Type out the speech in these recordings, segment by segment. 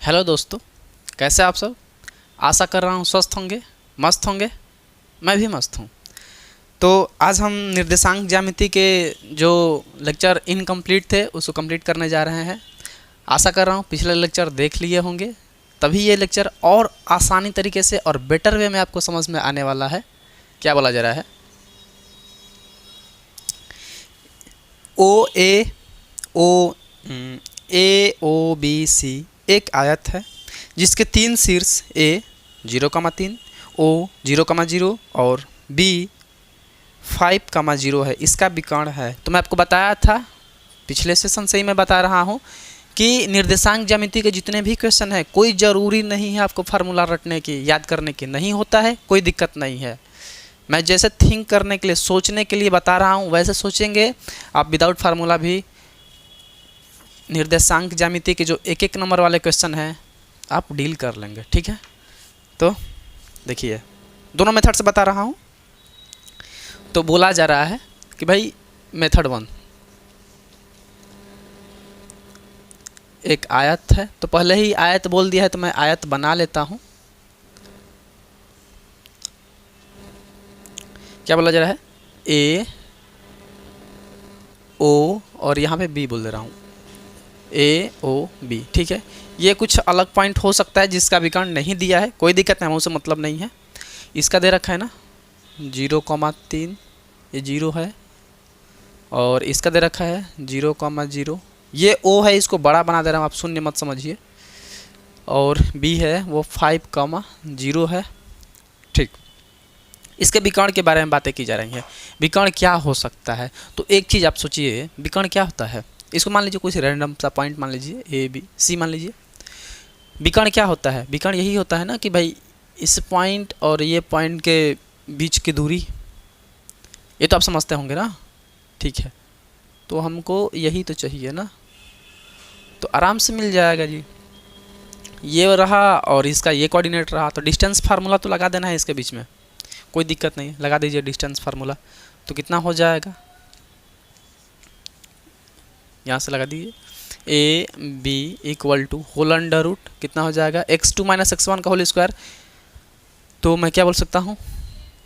Hello दोस्तों, कैसे आप सब। आशा कर रहा हूँ स्वस्थ होंगे, मस्त होंगे। मैं भी मस्त हूँ। तो आज हम निर्देशांक ज्यामिति के जो लेक्चर इनकम्प्लीट थे उसको कंप्लीट करने जा रहे हैं। आशा कर रहा हूँ पिछले लेक्चर देख लिए होंगे, तभी ये लेक्चर और आसानी तरीके से और बेटर वे में आपको समझ में आने वाला है। क्या बोला जा रहा है? ओ बी सी एक आयत है जिसके तीन शीर्ष ए 0,3, ओ 0,0 और बी 5,0 है। इसका विकर्ण है। तो मैं आपको बताया था पिछले सेशन से ही मैं बता रहा हूँ कि निर्देशांक ज्यामिति के जितने भी क्वेश्चन है कोई ज़रूरी नहीं है आपको फार्मूला रटने की, याद करने की। नहीं होता है, कोई दिक्कत नहीं है। मैं जैसे थिंक करने के लिए, सोचने के लिए बता रहा हूँ वैसे सोचेंगे आप। विदाउट फार्मूला भी निर्देशांक ज्यामिति के जो एक एक नंबर वाले क्वेश्चन हैं आप डील कर लेंगे। ठीक है, तो देखिए दोनों मेथड से बता रहा हूँ। तो बोला जा रहा है कि भाई मेथड 1 एक आयत है। तो पहले ही आयत बोल दिया है तो मैं आयत बना लेता हूँ। क्या बोला जा रहा है? ए ओ और यहाँ पे बी बोल दे रहा हूँ, ए ओ बी। ठीक है, ये कुछ अलग पॉइंट हो सकता है जिसका विकर्ण नहीं दिया है, कोई दिक्कत नहीं, मुझसे मतलब नहीं है। इसका दे रखा है ना 0,3, ये 0 है। और इसका दे रखा है 0,0, ये ओ है, इसको बड़ा बना दे रहा हूँ, आप शून्य मत समझिए। और बी है वो 5,0 है। ठीक, इसके विकर्ण के बारे में बातें की जा रही हैं। विकर्ण क्या हो सकता है? तो एक चीज़ आप सोचिए, विकर्ण क्या होता है। इसको मान लीजिए कुछ रैंडम सा पॉइंट मान लीजिए, ए बी सी मान लीजिए। विकर्ण क्या होता है? विकर्ण यही होता है ना कि भाई इस पॉइंट और ये पॉइंट के बीच की दूरी, ये तो आप समझते होंगे ना। ठीक है, तो हमको यही तो चाहिए ना, तो आराम से मिल जाएगा जी। ये रहा और इसका ये कोऑर्डिनेट रहा, तो डिस्टेंस फार्मूला तो लगा देना है इसके बीच में, कोई दिक्कत नहीं, लगा दीजिए डिस्टेंस फार्मूला। तो कितना हो जाएगा, यहाँ से लगा दीजिए, A B equal to whole under root कितना हो जाएगा, x2 माइनस x1 का होल स्क्वायर। तो मैं क्या बोल सकता हूँ,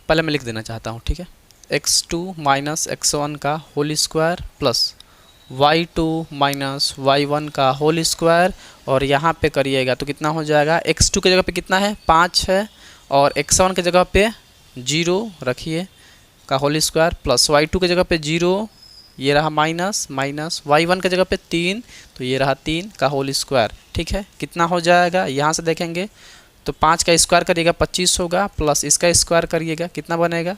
पहले मैं लिख देना चाहता हूँ। ठीक है, x2 माइनस x1 का whole square plus y2 minus y1 का होल स्क्वायर, और यहाँ पे करिएगा तो कितना हो जाएगा, x2 की जगह पे कितना है 5 है, और x1 की जगह पे 0 रखिए का होल स्क्वायर, प्लस y2 की जगह पे 0, ये रहा माइनस माइनस y1 की जगह पे 3, तो ये रहा 3 का होल स्क्वायर। ठीक है, कितना हो जाएगा, यहाँ से देखेंगे तो 5 का स्क्वायर करिएगा 25 होगा, प्लस इसका स्क्वायर करिएगा कितना बनेगा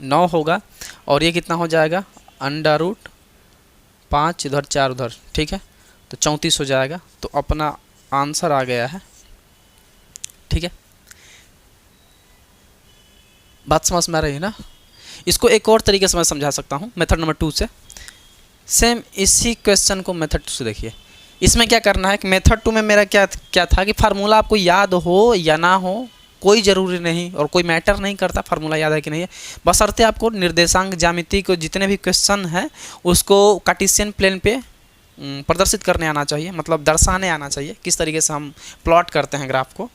9 होगा, और ये कितना हो जाएगा अंडर रूट 5 इधर 4 उधर। ठीक है, तो 34 हो जाएगा। तो अपना आंसर आ गया है। ठीक है, बात समझ में आ रही है ना। इसको एक और तरीके से मैं समझा सकता हूँ मेथड नंबर 2 से। सेम इसी क्वेश्चन को मेथड 2 से देखिए। इसमें क्या करना है कि मेथड 2 में मेरा क्या था कि फार्मूला आपको याद हो या ना हो कोई ज़रूरी नहीं, और कोई मैटर नहीं करता फार्मूला याद है कि नहीं है, बशर्ते आपको निर्देशांक ज्यामिति को जितने भी क्वेश्चन हैं उसको कार्टेशियन प्लेन पे प्रदर्शित करने आना चाहिए, मतलब दर्शाने आना चाहिए किस तरीके से हम प्लॉट करते हैं ग्राफ को।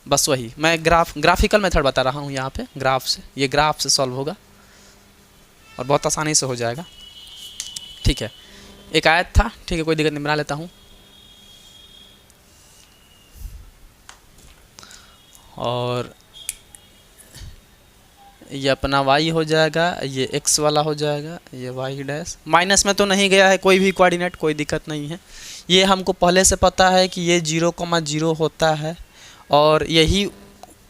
बस वही मैं ग्राफिकल मेथड बता रहा हूँ यहाँ पे। ग्राफ से, ये ग्राफ से सॉल्व होगा और बहुत आसानी से हो जाएगा। ठीक है, एक आयत था, ठीक है कोई दिक्कत नहीं, बना लेता हूँ। और ये अपना y हो जाएगा, ये x वाला हो जाएगा, ये y डैश। माइनस में तो नहीं गया है कोई भी कोऑर्डिनेट, कोई दिक्कत नहीं है। ये हमको पहले से पता है कि ये 0,0 होता है, और यही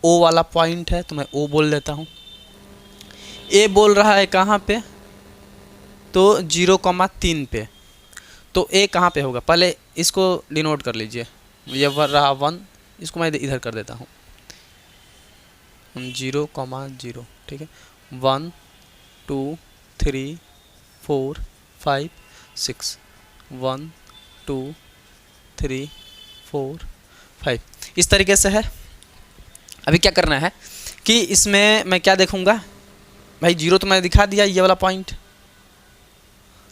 O वाला पॉइंट है, तो मैं O बोल देता हूँ। A बोल रहा है कहाँ पे, तो 0,3 पे। तो A कहाँ पे होगा, पहले इसको डिनोट कर लीजिए। ये रहा 1, इसको मैं इधर कर देता हूँ 0,0। ठीक है, 1 2 3 4 5 6, 1 2 3 4 5, इस तरीके से है। अभी क्या करना है कि इसमें मैं क्या देखूंगा भाई, 0 तो मैंने दिखा दिया, ये वाला पॉइंट।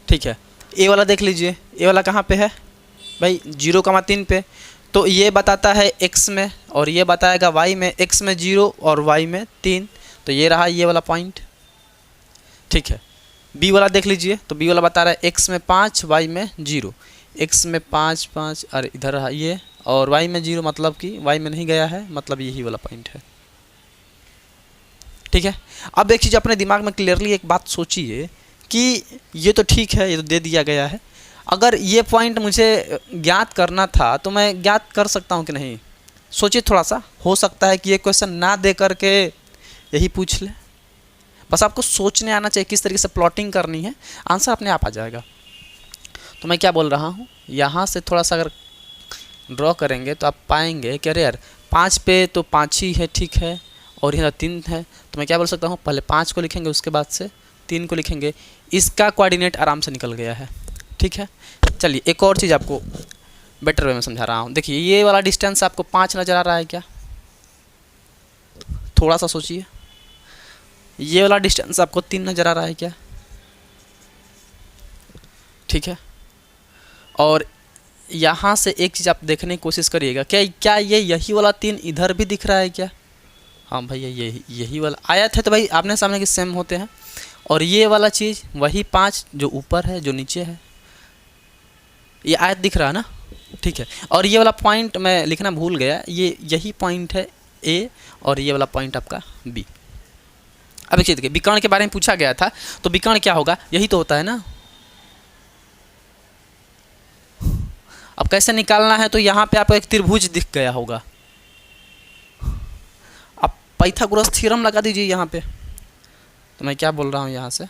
ठीक है, ए वाला देख लीजिए, ए वाला कहाँ पे है, भाई 0,3 पे, तो ये बताता है x में और ये बताएगा y में, x में 0 और y में 3, तो ये रहा ये वाला पॉइंट। ठीक है, b वाला देख लीजिए, तो b वाला बता रहा है x में 5 y में 0, x में 5 5 और इधर रहा ये, और y में 0 मतलब कि y में नहीं गया है, मतलब यही वाला पॉइंट है। ठीक है, अब एक चीज़ अपने दिमाग में क्लियरली एक बात सोचिए कि ये तो ठीक है, ये तो दे दिया गया है, अगर ये पॉइंट मुझे ज्ञात करना था तो मैं ज्ञात कर सकता हूँ कि नहीं? सोचिए थोड़ा सा, हो सकता है कि ये क्वेश्चन ना दे करके यही पूछ ले। बस आपको सोचने आना चाहिए किस तरीके से प्लॉटिंग करनी है, आंसर अपने आप आ जाएगा। तो मैं क्या बोल रहा हूँ, यहाँ से थोड़ा सा अगर ड्रॉ करेंगे तो आप पाएंगे कि अरे यार 5 पे तो 5 ही है, ठीक है, और यहाँ 3 है, तो मैं क्या बोल सकता हूँ, पहले 5 को लिखेंगे, उसके बाद से 3 को लिखेंगे, इसका कोऑर्डिनेट आराम से निकल गया है। ठीक है, चलिए एक और चीज़ आपको बेटर वे में समझा रहा हूँ। देखिए ये वाला डिस्टेंस आपको 5 नज़र आ रहा है क्या? थोड़ा सा सोचिए। ये वाला डिस्टेंस आपको 3 नज़र आ रहा है क्या? ठीक है, और यहाँ से एक चीज़ आप देखने की कोशिश करिएगा, क्या ये यही वाला 3 इधर भी दिख रहा है क्या? हाँ भैया यही वाला आयत है, तो भाई आपने सामने के सेम होते हैं। और ये वाला चीज़ वही 5 जो ऊपर है जो नीचे है, ये आयत दिख रहा है ना? ठीक है, और ये वाला पॉइंट मैं लिखना भूल गया, ये यही पॉइंट है ए, और ये वाला पॉइंट आपका बी। अब एक चीज़ देखिए, विकर्ण के बारे में पूछा गया था, तो विकर्ण क्या होगा? यही तो होता है ना। अब कैसे निकालना है, तो यहाँ पे आपको एक त्रिभुज दिख गया होगा, आप पाइथागोरस थ्योरम लगा दीजिए यहाँ पे। तो मैं क्या बोल रहा हूँ यहाँ से,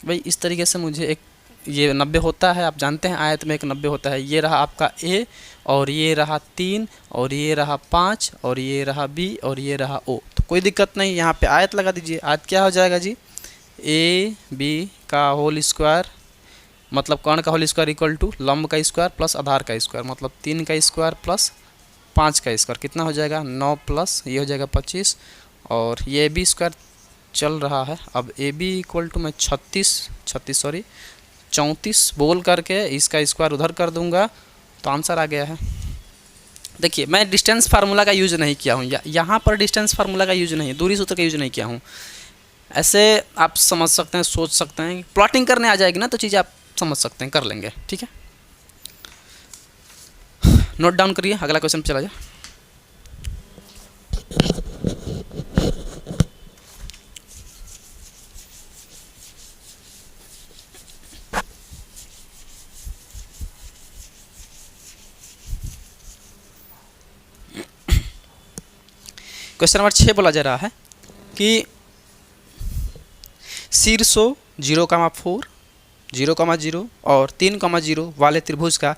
भाई इस तरीके से मुझे एक ये 90 होता है, आप जानते हैं आयत में एक 90 होता है। ये रहा आपका ए, और ये रहा 3, और ये रहा 5, और ये रहा बी, और ये रहा ओ। तो कोई दिक्कत नहीं, यहाँ पे आयत लगा दीजिए। आयत क्या हो जाएगा जी? ए बी का होल स्क्वायर, मतलब कर्ण का होल स्क्वायर इक्वल टू लंब का स्क्वायर प्लस आधार का स्क्वायर, मतलब 3 का स्क्वायर प्लस 5 का स्क्वायर, कितना हो जाएगा? 9 प्लस ये हो जाएगा 25, और ये बी स्क्वायर चल रहा है। अब ए बी इक्वल टू मैं 34 बोल करके इसका स्क्वायर उधर कर दूंगा, तो आंसर आ गया है। देखिए मैं डिस्टेंस फार्मूला का यूज़ नहीं किया हूँ, यहाँ पर डिस्टेंस फार्मूला का यूज़ नहीं है, दूरी सूत्र का यूज़ नहीं किया हूँ। ऐसे आप समझ सकते हैं, सोच सकते हैं, प्लॉटिंग करने आ जाएगी ना तो चीज़ें आप समझ सकते हैं, कर लेंगे। ठीक है, नोट डाउन करिए, अगला क्वेश्चन चला जाए। क्वेश्चन नंबर 6 बोला जा रहा है कि शीर्षों 0,4, 0,0 और 3,0 वाले त्रिभुज का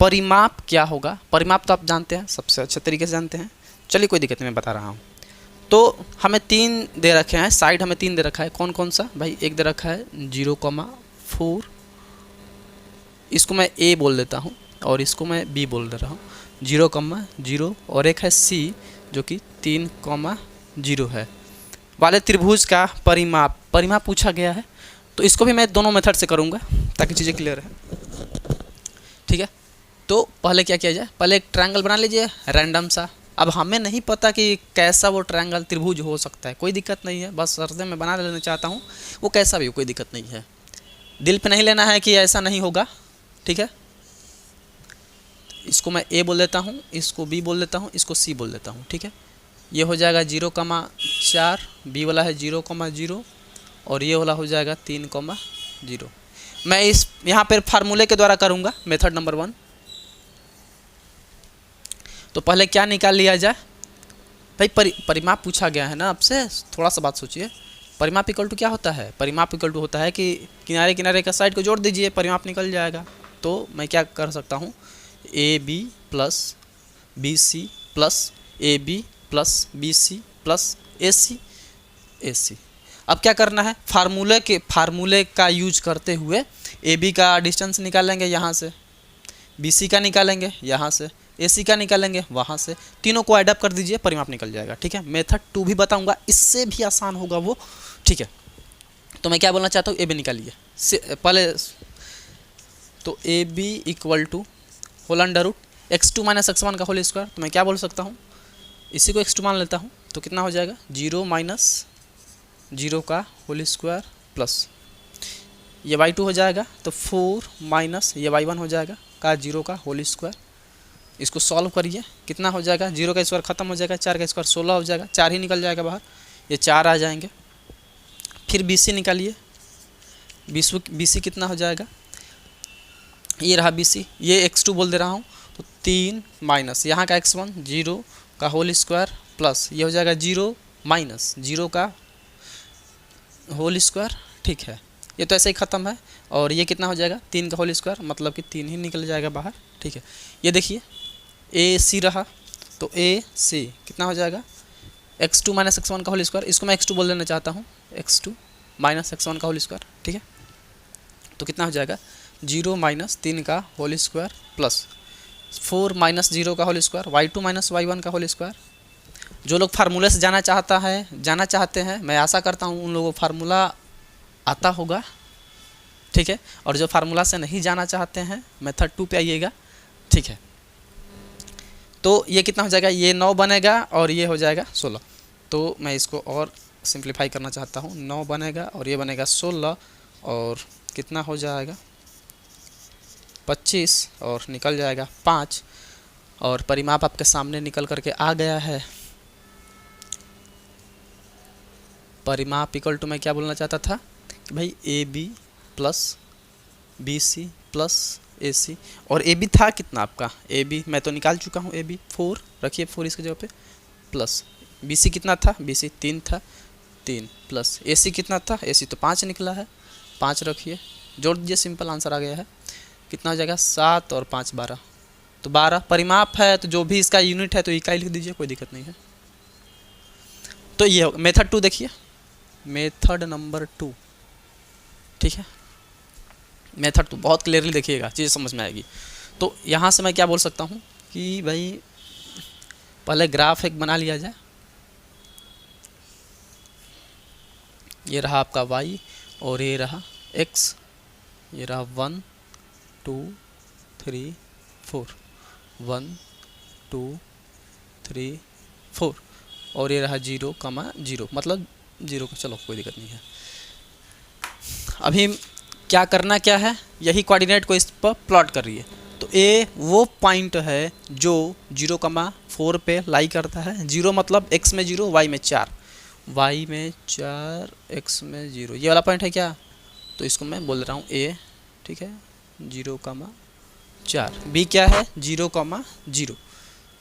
परिमाप क्या होगा? परिमाप तो आप जानते हैं, सबसे अच्छे तरीके से जानते हैं। चलिए कोई दिक्कत नहीं, मैं बता रहा हूँ। तो हमें 3 दे रखे हैं, साइड हमें 3 दे रखा है। कौन कौन सा भाई? एक दे रखा है 0,4, इसको मैं ए बोल देता हूँ, और इसको मैं बी बोल दे रहा हूँ, 0,0, और एक है सी जो कि 3,0 है वाले त्रिभुज का परिमाप पूछा गया है। तो इसको भी मैं दोनों मेथड से करूँगा ताकि चीज़ें क्लियर है। ठीक है, तो पहले क्या किया जाए, पहले एक ट्रायंगल बना लीजिए रैंडम सा। अब हमें नहीं पता कि कैसा वो ट्रायंगल त्रिभुज हो सकता है, कोई दिक्कत नहीं है, बस सर्दे में बना लेना चाहता हूँ, वो कैसा भी हो कोई दिक्कत नहीं है, दिल पे नहीं लेना है कि ऐसा नहीं होगा। ठीक है, इसको मैं ए बोल देता हूँ, इसको बी बोल देता हूँ, इसको सी बोल देता हूँ। ठीक है, ये हो जाएगा 0,4, बी वाला है 0,0, और ये वाला हो जाएगा 3,0। मैं इस यहाँ पर फार्मूले के द्वारा करूँगा, मेथड नंबर 1। तो पहले क्या निकाल लिया जाए भाई? परिमाप पूछा गया है ना आपसे, थोड़ा सा बात सोचिए। परिमाप इक्वल टू क्या होता है? परिमाप इक्वल टू होता है कि किनारे किनारे का साइड को जोड़ दीजिए, परिमाप निकल जाएगा। तो मैं क्या कर सकता हूँ, A B plus B C plus A B plus B C plus A C. अब क्या करना है, फार्मूले का यूज करते हुए ए बी का डिस्टेंस निकालेंगे यहाँ से, बी सी का निकालेंगे यहाँ से, ए सी का निकालेंगे वहाँ से, तीनों को एडअप कर दीजिए, परिमाप निकल जाएगा। ठीक है, मेथड 2 भी बताऊँगा, इससे भी आसान होगा वो। ठीक है, तो मैं क्या बोलना चाहता हूँ, ए बी निकालिए पहले। तो A B equal to whole under root x2 minus x1 का होल स्क्वायर। तो मैं क्या बोल सकता हूँ, इसी को x2 मान लेता हूँ, तो कितना हो जाएगा 0 माइनस 0 का होल स्क्वायर प्लस ये y2 हो जाएगा, तो 4 माइनस ये y1 हो जाएगा का 0 का होल स्क्वायर। इसको सॉल्व करिए, कितना हो जाएगा, 0 का स्क्वायर खत्म हो जाएगा, 4 का स्क्वायर 16 हो जाएगा, 4 ही निकल जाएगा बाहर, ये 4 आ जाएंगे। फिर BC निकालिए, BC कितना हो जाएगा, ये रहा BC, ये x2 बोल दे रहा हूँ, तो 3 माइनस यहाँ का x1 0 का होल स्क्वायर प्लस ये हो जाएगा 0 माइनस 0 का होल स्क्वायर। ठीक है, ये तो ऐसे ही ख़त्म है। और ये कितना हो जाएगा 3 का होल स्क्वायर, मतलब कि 3 ही निकल जाएगा बाहर। ठीक है, ये देखिए AC रहा, तो AC कितना हो जाएगा x2 माइनस x1 का होल स्क्वायर, इसको मैं x2 बोल देना चाहता हूँ, x2 माइनस x1 का होल स्क्वायर। ठीक है, तो कितना हो जाएगा 0 माइनस 3 का होल स्क्वायर प्लस 4 माइनस 0 का whole square, y2 minus y1 का होल स्क्वायर। जो लोग फार्मूले से जाना चाहते हैं, मैं आशा करता हूँ उन लोगों को फार्मूला आता होगा। ठीक है, और जो फार्मूला से नहीं जाना चाहते हैं मेथड 2 पे आइएगा। ठीक है, तो ये कितना हो जाएगा, ये 9 बनेगा और ये हो जाएगा 16। तो मैं इसको और सिंप्लीफाई करना चाहता हूँ, 9 बनेगा और ये बनेगा 16 और कितना हो जाएगा 25 और निकल जाएगा 5 और परिमाप आपके सामने निकल करके आ गया है। परिमाप इक्वल टू मैं क्या बोलना चाहता था कि भाई AB plus BC plus AC, और AB था कितना आपका, AB मैं तो निकाल चुका हूँ, AB 4 रखिए, 4 इसके जगह पे, प्लस BC कितना था, BC 3 था, 3 प्लस AC कितना था, AC तो 5 निकला है, 5 रखिए, जोड़ दीजिए, सिंपल आंसर आ गया है। कितना हो जाएगा 7 और 5 12, तो 12 परिमाप है, तो जो भी इसका यूनिट है तो इकाई लिख दीजिए, कोई दिक्कत नहीं है। तो ये होगा मेथड 2। देखिए मेथड नंबर 2, ठीक है, मेथड 2 बहुत क्लियरली देखिएगा, चीज़ समझ में आएगी। तो यहाँ से मैं क्या बोल सकता हूँ कि भाई पहले ग्राफ एक बना लिया जाए, ये रहा आपका y और ये रहा x, ये रहा 1 2 3 4, 1 2 3 4 और ये रहा 0 0, मतलब 0 का, चलो कोई दिक्कत नहीं है। अभी क्या करना क्या है, यही कोऑर्डिनेट को इस पर प्लॉट कर रही है। तो A वो पॉइंट है जो 0,4 पे लाई करता है। 0 मतलब x में 0, y में 4, y में 4, x में 0, ये वाला पॉइंट है क्या, तो इसको मैं बोल रहा हूँ A। ठीक है, 0,4। B क्या है 0,0,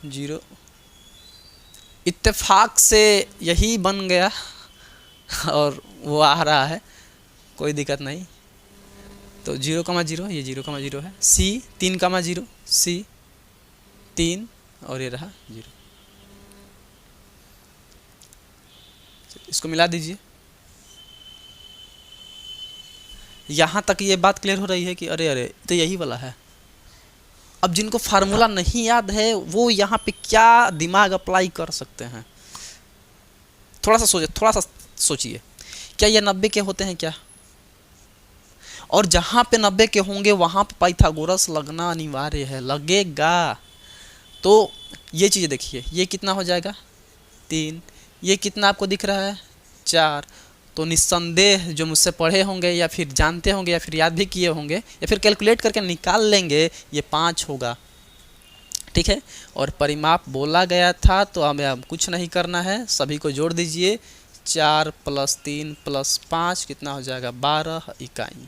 0 इत्तेफाक से यही बन गया और वो आ रहा है, कोई दिक्कत नहीं। तो 0,0 ये 0,0 है। C 3,0, C 3 और ये रहा 0, इसको मिला दीजिए। यहाँ तक ये बात क्लियर हो रही है कि अरे तो यही वाला है। अब जिनको फार्मूला नहीं याद है वो यहाँ पे क्या दिमाग अप्लाई कर सकते हैं, थोड़ा सा सोचिए, क्या ये 90 के होते हैं क्या, और जहाँ पे 90 के होंगे वहाँ पे पाइथागोरस लगना अनिवार्य है, लगेगा। तो ये चीज़ देखिए, ये कितना हो जाएगा 3, ये कितना आपको दिख रहा है 4, तो निस्संदेह जो मुझसे पढ़े होंगे या फिर जानते होंगे या फिर याद भी किए होंगे या फिर कैलकुलेट करके निकाल लेंगे, ये 5 होगा। ठीक है, और परिमाप बोला गया था तो हमें कुछ नहीं करना है, सभी को जोड़ दीजिए, 4 + 3 + 5 कितना हो जाएगा 12 इकाई।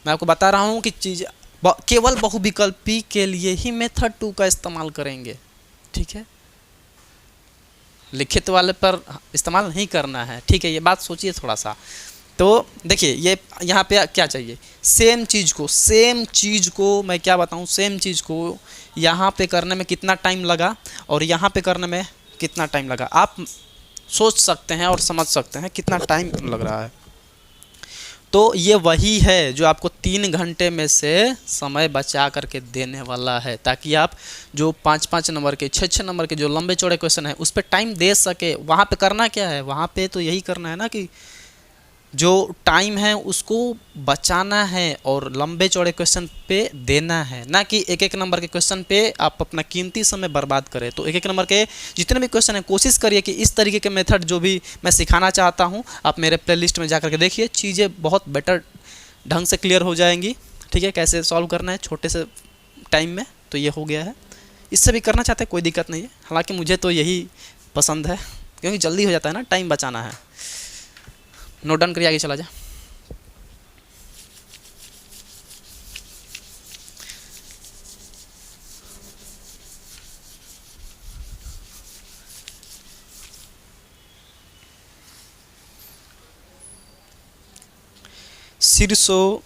मैं आपको बता रहा हूँ कि चीज़ केवल बहुविकल्पी के लिए ही मेथड 2 का इस्तेमाल करेंगे। ठीक है, लिखित वाले पर इस्तेमाल नहीं करना है। ठीक है, ये बात सोचिए थोड़ा सा। तो देखिए ये यहाँ पे क्या चाहिए, सेम चीज़ को मैं क्या बताऊँ, सेम चीज़ को यहाँ पे करने में कितना टाइम लगा और यहाँ पे करने में कितना टाइम लगा, आप सोच सकते हैं और समझ सकते हैं कितना टाइम लग रहा है। तो ये वही है जो आपको 3 घंटे में से समय बचा करके देने वाला है, ताकि आप जो 5-5 नंबर के 6-6 नंबर के जो लंबे चौड़े क्वेश्चन है उस पर टाइम दे सके। वहाँ पे करना क्या है, वहाँ पे तो यही करना है ना कि जो टाइम है उसको बचाना है और लंबे चौड़े क्वेश्चन पे देना है, ना कि एक एक नंबर के क्वेश्चन पे आप अपना कीमती समय बर्बाद करें। तो एक एक नंबर के जितने भी क्वेश्चन हैं कोशिश करिए कि इस तरीके के मेथड जो भी मैं सिखाना चाहता हूँ आप मेरे प्लेलिस्ट में जा करके देखिए, चीज़ें बहुत बेटर ढंग से क्लियर हो जाएंगी। ठीक है, कैसे सॉल्व करना है छोटे से टाइम में, तो ये हो गया है। इससे भी करना चाहते हैं कोई दिक्कत नहीं है, हालांकि मुझे तो यही पसंद है क्योंकि जल्दी हो जाता है ना, टाइम बचाना है। नोट डाउन करिए, आगे चला जाए। शीर्षो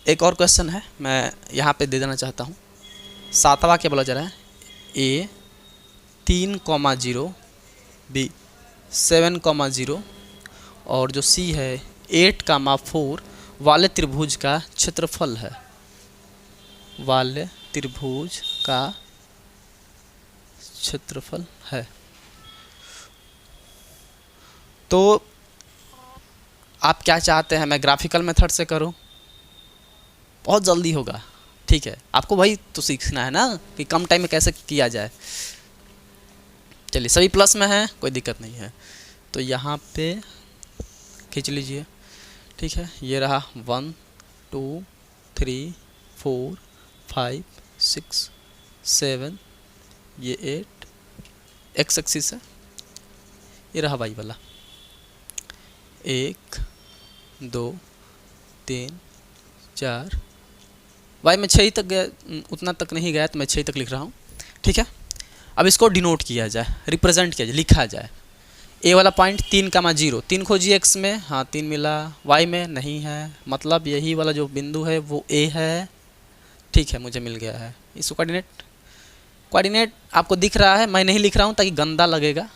एक और क्वेश्चन है, मैं यहाँ पे दे देना चाहता हूँ। 7वां क्या बोला जा रहा है, ए 3,0 बी 7,0 और जो सी है 8,4 वाले त्रिभुज का क्षेत्रफल है, वाले त्रिभुज का क्षेत्रफल है। तो आप क्या चाहते हैं, मैं ग्राफिकल मेथड से करूं? बहुत जल्दी होगा। ठीक है, आपको वही तो सीखना है ना कि कम टाइम में कैसे किया जाए। चलिए, सभी प्लस में है, कोई दिक्कत नहीं है। तो यहाँ पे खींच लीजिए। ठीक है, ये रहा 1 2 3 4 5 6 7, ये 8 एक्स एक्सिस है, ये रहा वाई वाला 1 2 3 4, वाई में 6 तक गया, उतना तक नहीं गया तो मैं 6 तक लिख रहा हूँ। ठीक है, अब इसको डिनोट किया जाए, रिप्रेजेंट किया जाए, लिखा जाए। ए वाला पॉइंट 3,0, 3 खोजिए एक्स में, हाँ 3 मिला, वाई में नहीं है, मतलब यही वाला जो बिंदु है वो ए है। ठीक है, मुझे मिल गया है। इसको कोऑर्डिनेट आपको दिख रहा है, मैं नहीं लिख रहा हूँ ताकि गंदा लगेगा।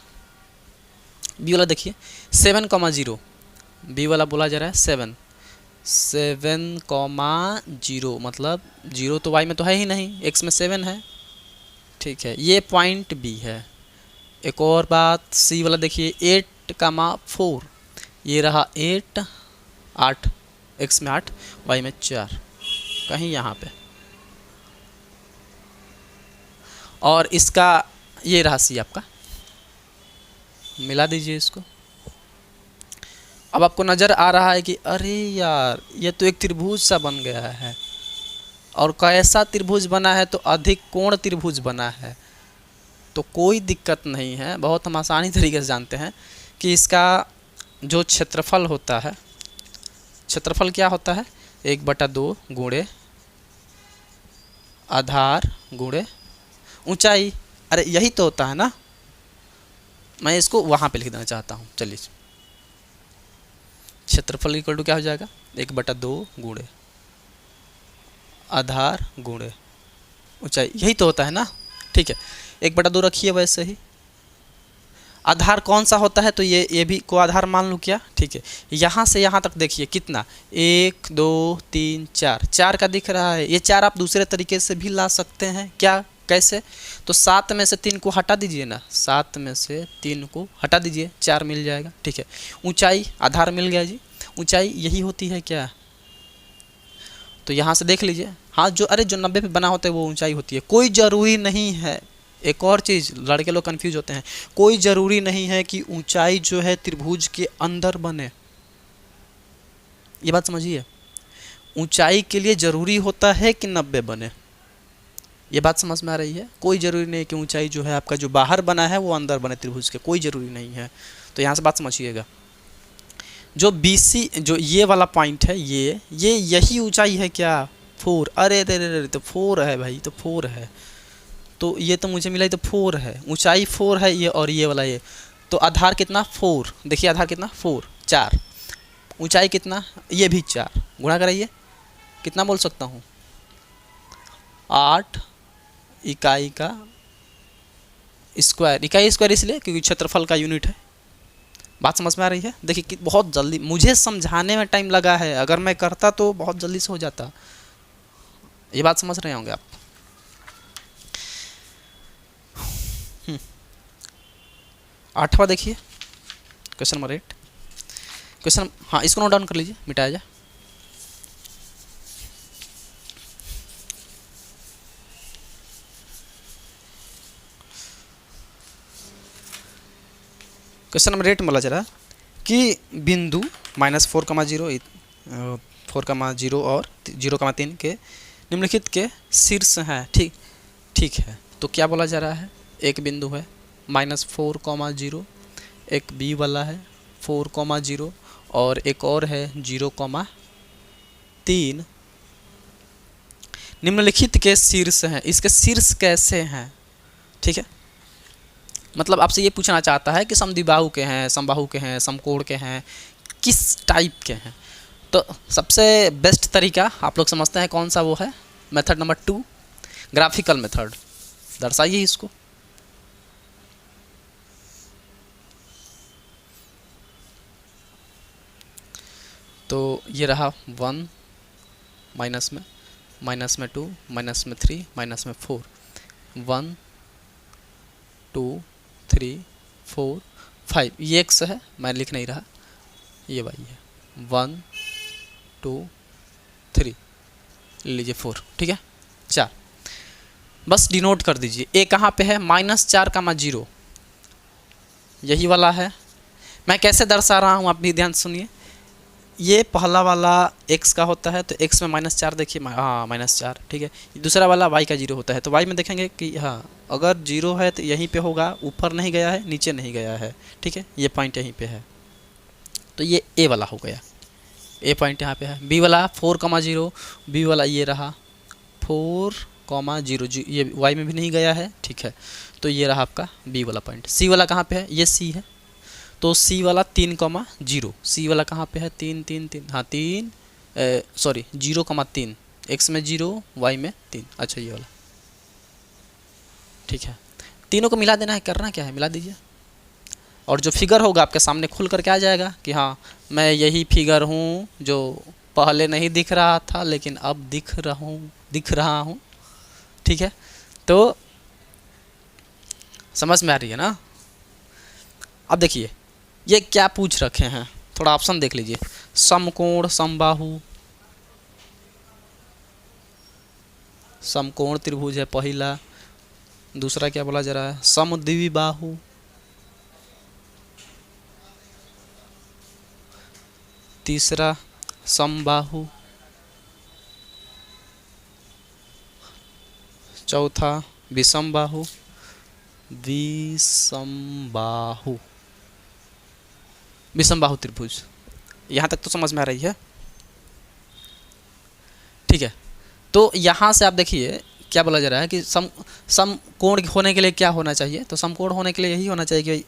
बी वाला देखिए 7,0, बी वाला बोला जा रहा है 7,0, मतलब 0 तो वाई में तो है ही नहीं, एक्स में 7 है। ठीक है, ये पॉइंट बी है। एक और बात, सी वाला देखिए 8,4, ये रहा 8 एक्स में 8, वाई में 4, कहीं यहाँ पे। और इसका ये रहा सी आपका, मिला दीजिए इसको। अब आपको नज़र आ रहा है कि अरे यार ये तो एक त्रिभुज सा बन गया है, और कैसा त्रिभुज बना है, तो अधिक कोण त्रिभुज बना है। तो कोई दिक्कत नहीं है, बहुत हम आसानी तरीके से जानते हैं कि इसका जो क्षेत्रफल होता है, क्षेत्रफल क्या होता है, 1/2 गुणे आधार गुणे ऊंचाई। अरे यही तो होता है ना, मैं इसको वहाँ पे लिख देना चाहता हूँ। चलिए, क्षेत्रफल इक्वल टू क्या हो जाएगा, 1/2 गुणे आधार गुणे ऊंचाई, यही तो होता है ना। ठीक है, 1/2 रखिए। वैसे ही आधार कौन सा होता है, तो ये भी को आधार मान लूँ क्या। ठीक है, यहाँ से यहाँ तक देखिए कितना, 1 2 3 4 का दिख रहा है। ये 4 आप दूसरे तरीके से भी ला सकते हैं, क्या, कैसे, तो 7 में से 3 को हटा दीजिए ना, 7 में से 3 को हटा दीजिए, 4 मिल जाएगा। ठीक है, ऊंचाई आधार मिल गया जी, ऊंचाई यही होती है क्या, तो यहाँ से देख लीजिए। हाँ, जो 90 पे बना होता है वो ऊंचाई होती है। कोई ज़रूरी नहीं है, एक और चीज़ लड़के लोग कंफ्यूज होते हैं, कोई ज़रूरी नहीं है कि ऊंचाई जो है त्रिभुज के अंदर बने। ये बात समझिए, ऊंचाई के लिए ज़रूरी होता है कि 90 बने। ये बात समझ में आ रही है, कोई ज़रूरी नहीं कि ऊंचाई जो है आपका जो बाहर बना है वो अंदर बने त्रिभुज के, कोई ज़रूरी नहीं है। तो यहाँ से बात समझिएगा, जो BC जो ये वाला पॉइंट है, ये यही ऊंचाई है क्या, 4। अरे अरे तो 4 है भाई, तो 4 है, तो ये तो मुझे मिला, तो 4 है, ऊंचाई 4 है ये, और ये वाला ये, तो आधार कितना 4, देखिए आधार कितना 4, 4, ऊंचाई कितना, ये भी 4, गुणा कराइए, कितना बोल सकता हूँ, 8 इकाई का स्क्वायर, इकाई स्क्वायर इसलिए क्योंकि क्षेत्रफल का यूनिट है। बात समझ में आ रही है। देखिए कि बहुत जल्दी, मुझे समझाने में टाइम लगा है, अगर मैं करता तो बहुत जल्दी से हो जाता। ये बात समझ रहे होंगे आप। 8वां देखिए, क्वेश्चन नंबर 8, क्वेश्चन, हाँ इसको नोट डाउन कर लीजिए, मिटाया जाए। क्वेश्चन नंबर 8 में बोला जा रहा है कि बिंदु -4,0 4,0 और 0,3 के निम्नलिखित के शीर्ष हैं। ठीक है, तो क्या बोला जा रहा है, एक बिंदु है -4,0, एक बी वाला है 4,0 और एक और है 0,3, निम्नलिखित के शीर्ष हैं। इसके शीर्ष कैसे हैं? ठीक है, मतलब आपसे ये पूछना चाहता है कि समद्विबाहु के हैं, समबाहु के हैं, समकोण के हैं, किस टाइप के हैं। तो सबसे बेस्ट तरीका आप लोग समझते हैं कौन सा, वो है मेथड नंबर 2, ग्राफिकल मेथड। दर्शाइए इसको। तो ये रहा 1 माइनस में -2 -3 -4, 1 2 3 4 5, ये x है, मैं लिख नहीं रहा, ये भाई है 1 2 3, लीजिए 4, ठीक है 4, बस डिनोट कर दीजिए। ए कहाँ पे है, -4,0, यही वाला है। मैं कैसे दर्शा रहा हूँ आप भी ध्यान सुनिए। ये पहला वाला x का होता है तो x में -4 देखिए, हाँ -4, ठीक है। दूसरा वाला y का 0 होता है तो y में देखेंगे कि हाँ अगर 0 है तो यहीं पे होगा, ऊपर नहीं गया है, नीचे नहीं गया है, ठीक है, ये पॉइंट यहीं पे है, तो ये a वाला हो गया, a पॉइंट यहाँ पे है। b वाला 4,0, b वाला ये रहा 4,0, ये y में भी नहीं गया है, ठीक है, तो ये रहा आपका b वाला पॉइंट। c वाला कहाँ पे है, ये c है, तो c वाला 3,0, c वाला कहाँ पे है, 3 3 3, हाँ 3 सॉरी 0,3, x में 0 y में 3, अच्छा ये वाला, ठीक है। तीनों को मिला देना है, करना क्या है, मिला दीजिए और जो फिगर होगा आपके सामने खुल करके आ जाएगा कि हाँ मैं यही फिगर हूँ जो पहले नहीं दिख रहा था लेकिन अब दिख रहा हूँ, ठीक है। तो समझ में आ रही है ना। अब देखिए ये क्या पूछ रखे हैं, थोड़ा ऑप्शन देख लीजिए, समकोण समबाहु, समकोण त्रिभुज है पहला, दूसरा क्या बोला जा रहा है, समद्विबाहु, तीसरा समबाहु, चौथा विषमबाहु, विषमबाहु त्रिभुज। यहाँ तक तो समझ में आ रही है, ठीक है। तो यहाँ से आप देखिए क्या बोला जा रहा है कि समकोण होने के लिए क्या होना चाहिए, तो समकोण होने के लिए यही होना चाहिए कि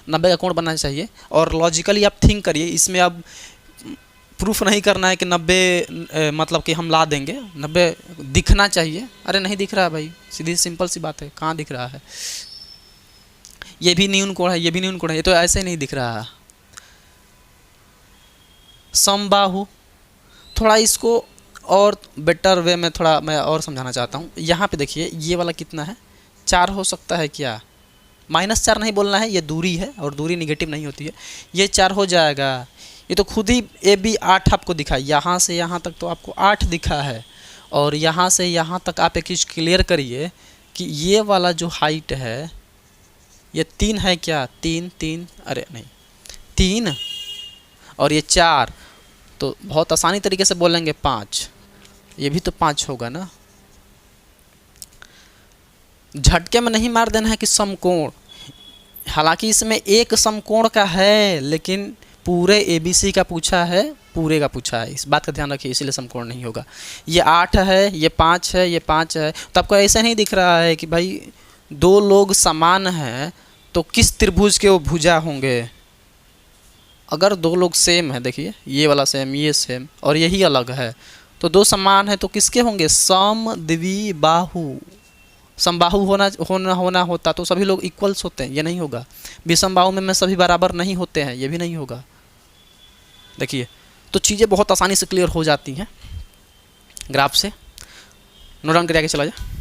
90 का कोण बनना चाहिए। और लॉजिकली आप थिंक करिए, इसमें अब प्रूफ नहीं करना है कि 90 मतलब कि हम ला देंगे, 90 दिखना चाहिए। अरे नहीं दिख रहा भाई, सीधी सिंपल सी बात है, कहाँ दिख रहा है, ये भी न्यून कोण है, ये भी न्यून कोण है, ये तो ऐसे ही नहीं दिख रहा है। समबाहु, थोड़ा इसको और बेटर वे में थोड़ा मैं और समझाना चाहता हूँ। यहाँ पे देखिए ये वाला कितना है, 4 हो सकता है क्या, -4 नहीं बोलना है, ये दूरी है और दूरी निगेटिव नहीं होती है, ये 4 हो जाएगा। ये तो खुद ही AB 8 आपको दिखा, यहाँ से यहाँ तक तो आपको 8 दिखा है, और यहाँ से यहाँ तक आप एक चीज़ क्लियर करिए कि ये वाला जो हाइट है ये 3 है क्या, 3 3, अरे नहीं 3 और ये 4, तो बहुत आसानी तरीके से बोलेंगे 5, ये भी तो 5 होगा ना। झटके में नहीं मार देना है कि समकोण, हालांकि इसमें एक समकोण का है लेकिन पूरे ABC का पूछा है, पूरे का पूछा है, इस बात का ध्यान रखिए, इसीलिए समकोण नहीं होगा। ये 8 है, ये 5 है, ये 5 है, तो आपको ऐसा नहीं दिख रहा है कि भाई 2 लोग समान हैं तो किस त्रिभुज के वो भुजा होंगे। अगर 2 लोग सेम है, देखिए ये वाला सेम, ये सेम और यही अलग है, तो 2 समान है तो किसके होंगे, समद्विबाहु। समबाहु होना होता तो सभी लोग इक्वल्स होते हैं, ये नहीं होगा। विषमबाहु में सभी बराबर नहीं होते हैं, ये भी नहीं होगा। देखिए तो चीज़ें बहुत आसानी से क्लियर हो जाती हैं ग्राफ से। नोट डाउन करके आगे चला जाए।